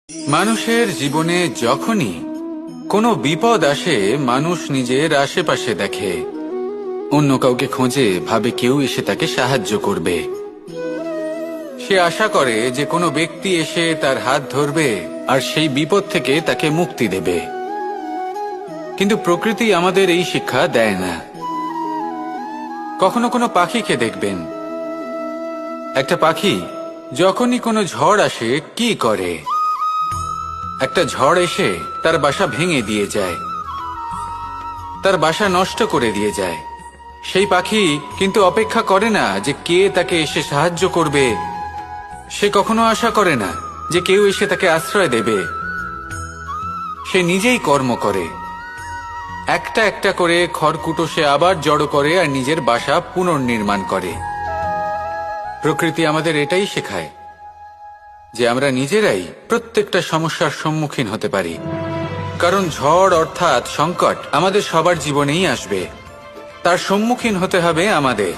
মানুষের জীবনে যখনই কোনো বিপদ আসে, মানুষ নিজের আশেপাশে দেখে, অন্য কাউকে খোঁজে, ভাবে কেউ এসে তাকে সাহায্য করবে। সে আশা করে যে কোনো ব্যক্তি এসে তার হাত ধরবে আর সেই বিপদ থেকে তাকে মুক্তি দেবে। কিন্তু প্রকৃতি আমাদের এই শিক্ষা দেয় না। কখনো কোনো পাখিকে দেখবেন, একটা পাখি যখনই কোনো ঝড় আসে কি করে? একটা ঝড় এসে তার বাসা ভেঙে দিয়ে যায়, তার বাসা নষ্ট করে দিয়ে যায়। সেই পাখি কিন্তু অপেক্ষা করে না যে কে তাকে এসে সাহায্য করবে। সে কখনো আশা করে না যে কেউ এসে তাকে আশ্রয় দেবে। সে নিজেই কর্ম করে, একটা একটা করে খড়কুটো সে আবার জড়ো করে আর নিজের বাসা পুনর্নির্মাণ করে। প্রকৃতি আমাদের এটাই শেখায় যে আমরা নিজেরাই প্রত্যেকটা সমস্যার সম্মুখীন হতে পারি। কারণ ঝড় অর্থাৎ সংকট আমাদের সবার জীবনেই আসবে, তার সম্মুখীন হতে হবে আমাদের।